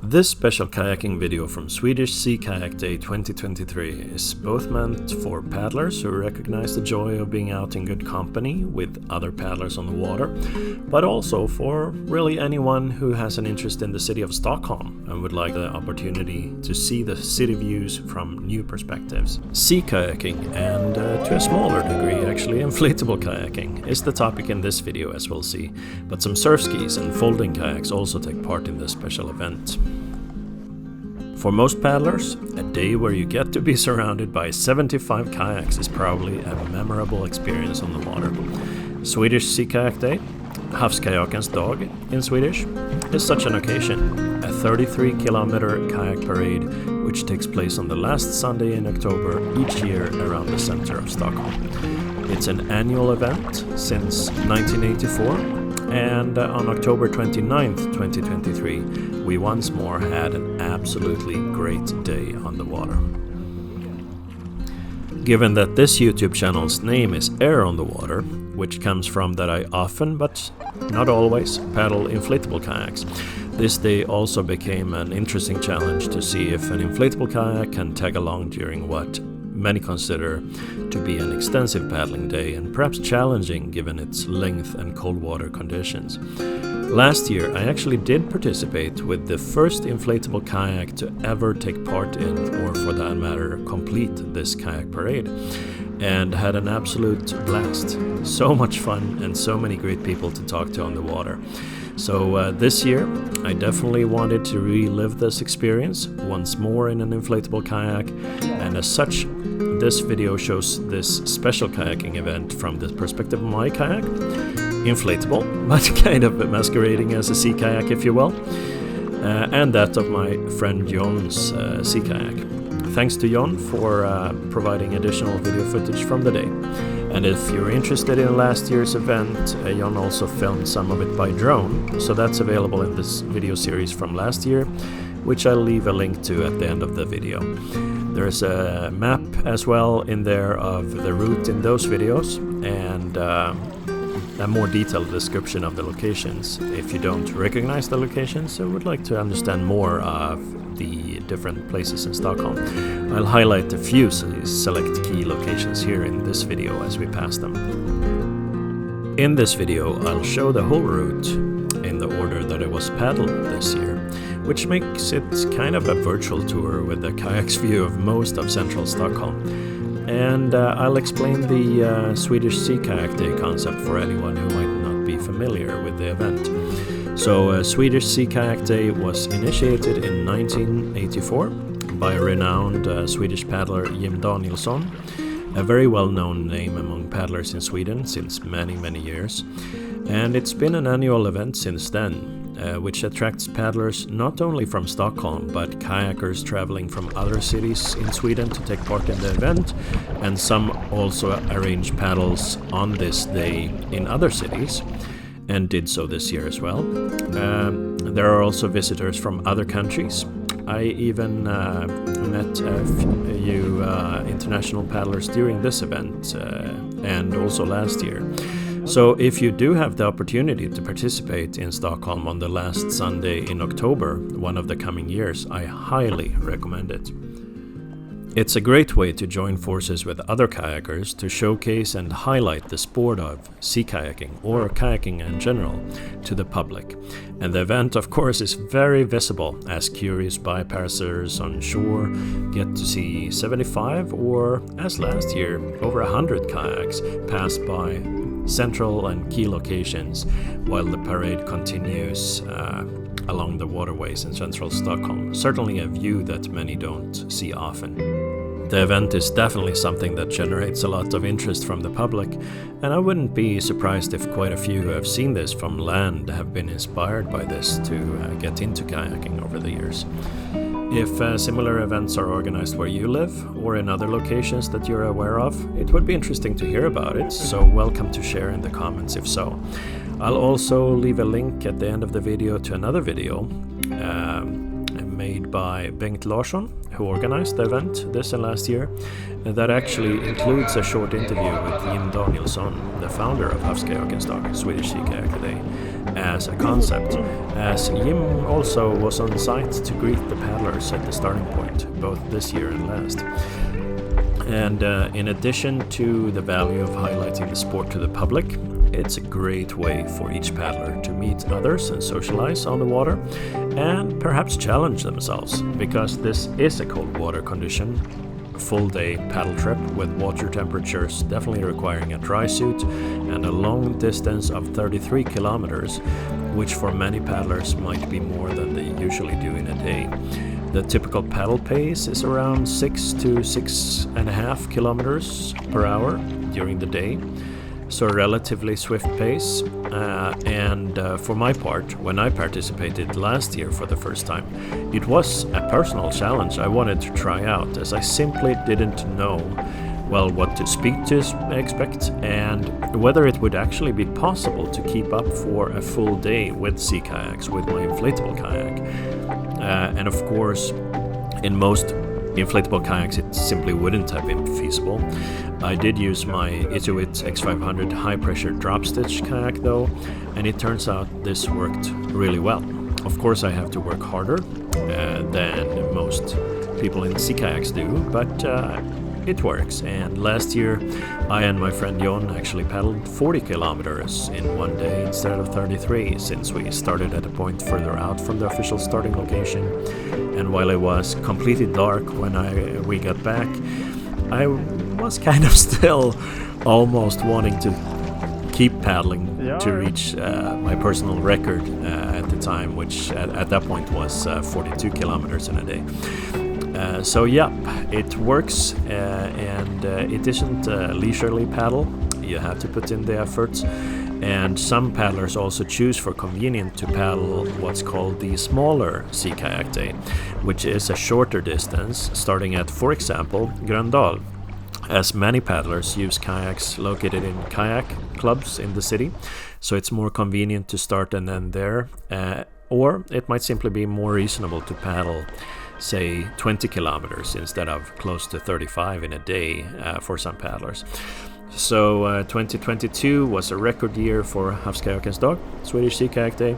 This special kayaking video from Swedish Sea Kayak Day 2023 is both meant for paddlers who recognize the joy of being out in good company with other paddlers on the water, but also for really anyone who has an interest in the city of Stockholm and would like the opportunity to see the city views from new perspectives. Sea kayaking, and to a smaller degree actually inflatable kayaking, is the topic in this video, as we'll see, but some surf skis and folding kayaks also take part in this special event. For most paddlers, a day where you get to be surrounded by 75 kayaks is probably a memorable experience on the water. Swedish Sea Kayak Day, Havskajakens Dag in Swedish, is such an occasion, a 33-kilometer kayak parade which takes place on the last Sunday in October each year around the center of Stockholm. It's an annual event since 1984. And on October 29th, 2023, we once more had an absolutely great day on the water. Given that this YouTube channel's name is Air on the Water, which comes from that I often, but not always, paddle inflatable kayaks, this day also became an interesting challenge to see if an inflatable kayak can tag along during what many consider to be an extensive paddling day and perhaps challenging given its length and cold water conditions. Last year I actually did participate with the first inflatable kayak to ever take part in, or for that matter complete, this kayak parade, and had an absolute blast. So much fun and so many great people to talk to on the water. So this year I definitely wanted to relive this experience once more in an inflatable kayak, and as such this video shows this special kayaking event from the perspective of my kayak, inflatable but kind of masquerading as a sea kayak if you will, and that of my friend John's sea kayak. Thanks to John for providing additional video footage from the day. And if you're interested in last year's event, John also filmed some of it by drone, so that's available in this video series from last year, which I'll leave a link to at the end of the video. There's a map as well in there of the route in those videos, and a more detailed description of the locations. If you don't recognize the locations or would like to understand more of the different places in Stockholm, I'll highlight a few select key locations here in this video as we pass them. In this video I'll show the whole route in the order that it was paddled this year, which makes it kind of a virtual tour with a kayak's view of most of central Stockholm. And I'll explain the Swedish Sea Kayak Day concept for anyone who might not be familiar with the event. So Swedish Sea Kayak Day was initiated in 1984 by a renowned Swedish paddler Jim Danielsson, a very well-known name among paddlers in Sweden since many years. And it's been an annual event since then, which attracts paddlers not only from Stockholm, but kayakers traveling from other cities in Sweden to take part in the event, and some also arrange paddles on this day in other cities, and did so this year as well. There are also visitors from other countries. I even met a few international paddlers during this event, and also last year. So if you do have the opportunity to participate in Stockholm on the last Sunday in October, one of the coming years, I highly recommend it. It's a great way to join forces with other kayakers to showcase and highlight the sport of sea kayaking, or kayaking in general, to the public. And the event of course is very visible, as curious bypassers on shore get to see 75 or, as last year, over 100 kayaks pass by central and key locations while the parade continues along the waterways in central Stockholm. Certainly a view that many don't see often. The event is definitely something that generates a lot of interest from the public, and I wouldn't be surprised if quite a few who have seen this from land have been inspired by this to get into kayaking over the years. If similar events are organized where you live or in other locations that you're aware of, it would be interesting to hear about it, so welcome to share in the comments if so. I'll also leave a link at the end of the video to another video made by Bengt Larsson, who organized the event this and last year, that actually includes a short interview with Jim Danielsson, the founder of Havskajakens Dag, Swedish Sea Kayak Day, as a concept, as Jim also was on site to greet the paddlers at the starting point, both this year and last. And in addition to the value of highlighting the sport to the public, it's a great way for each paddler to meet others and socialize on the water and perhaps challenge themselves, because this is a cold water condition. Full day paddle trip with water temperatures definitely requiring a dry suit and a long distance of 33 kilometers, which for many paddlers might be more than they usually do in a day. The typical paddle pace is around 6 to 6.5 kilometers per hour during the day, so a relatively swift pace. And for my part, when I participated last year for the first time, it was a personal challenge I wanted to try out, as I simply didn't know well what to speed to expect and whether it would actually be possible to keep up for a full day with sea kayaks with my inflatable kayak. And of course, in most inflatable kayaks it simply wouldn't have been feasible. I did use my Itiwit X500 high pressure drop stitch kayak though, and it turns out this worked really well. Of course I have to work harder than most people in sea kayaks do, but it works. And last year I and my friend John actually paddled 40 kilometers in one day instead of 33, since we started at a point further out from the official starting location. And while it was completely dark when we got back, I was kind of still almost wanting to keep paddling to reach my personal record at the time, which at that point was 42 kilometers in a day. So yeah, it works, and it isn't a leisurely paddle. You have to put in the effort, and some paddlers also choose for convenience to paddle what's called the smaller sea kayak day, which is a shorter distance starting at, for example, Gröndal, as many paddlers use kayaks located in kayak clubs in the city, so it's more convenient to start and end there, or it might simply be more reasonable to paddle say 20 kilometers instead of close to 35 in a day for some paddlers. So 2022 was a record year for Havskajakens Dag, Swedish Sea Kayak Day,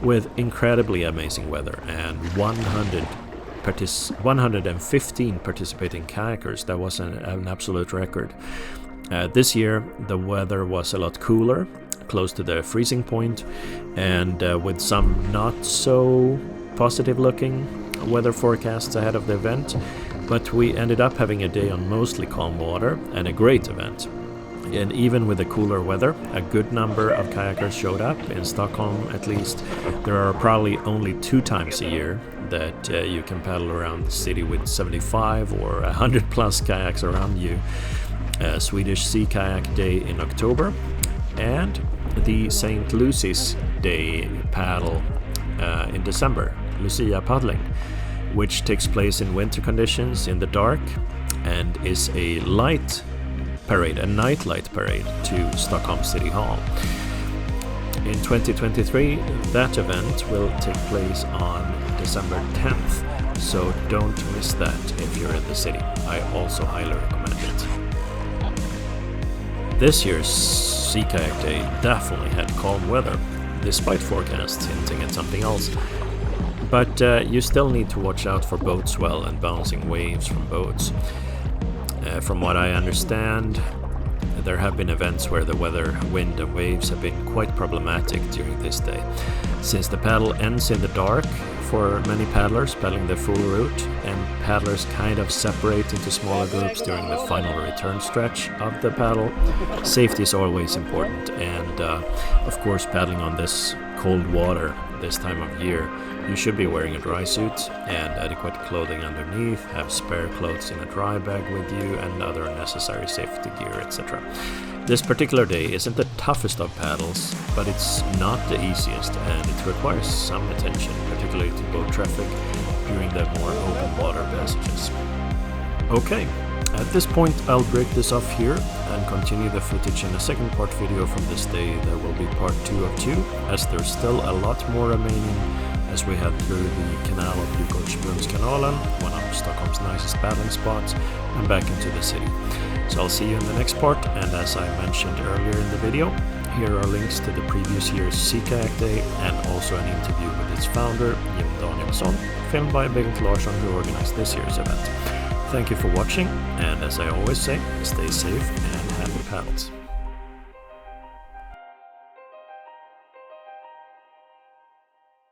with incredibly amazing weather and 115 participating kayakers. That was an absolute record. This year the weather was a lot cooler, close to the freezing point, and with some not so positive looking weather forecasts ahead of the event, but we ended up having a day on mostly calm water and a great event. And even with the cooler weather, a good number of kayakers showed up. In Stockholm at least, there are probably only 2 times a year that you can paddle around the city with 75 or 100 plus kayaks around you. Swedish Sea Kayak Day in October, and the St. Lucy's Day paddle in December, Lucia paddling, which takes place in winter conditions in the dark and is a light parade, a night light parade to Stockholm City Hall. In 2023, that event will take place on December 10th, so don't miss that if you're in the city. I also highly recommend it. This year's Sea Kayak Day definitely had calm weather, despite forecasts hinting at something else. But you still need to watch out for boat swell and bouncing waves from boats. From what I understand, there have been events where the weather, wind and waves have been quite problematic during this day. Since the paddle ends in the dark for many paddlers paddling the full route, and paddlers kind of separate into smaller groups during the final return stretch of the paddle, safety is always important, and of course paddling on this cold water this time of year, you should be wearing a dry suit and adequate clothing underneath, have spare clothes in a dry bag with you, and other necessary safety gear, etc. This particular day isn't the toughest of paddles, but it's not the easiest, and it requires some attention, particularly to boat traffic during the more open water passages. Okay, at this point I'll break this off here and continue the footage in a second part video from this day. There will be part 2 of 2, as there's still a lot more remaining as we head through the canal of Djurgårdsbrunnskanalen, one of Stockholm's nicest paddling spots, and back into the city. So I'll see you in the next part, and as I mentioned earlier in the video, here are links to the previous year's Sea Kayak Day and also an interview with its founder, Jim Danielsson, filmed by Bengt Larsson, who organized this year's event. Thank you for watching, and as I always say, stay safe and happy paddles.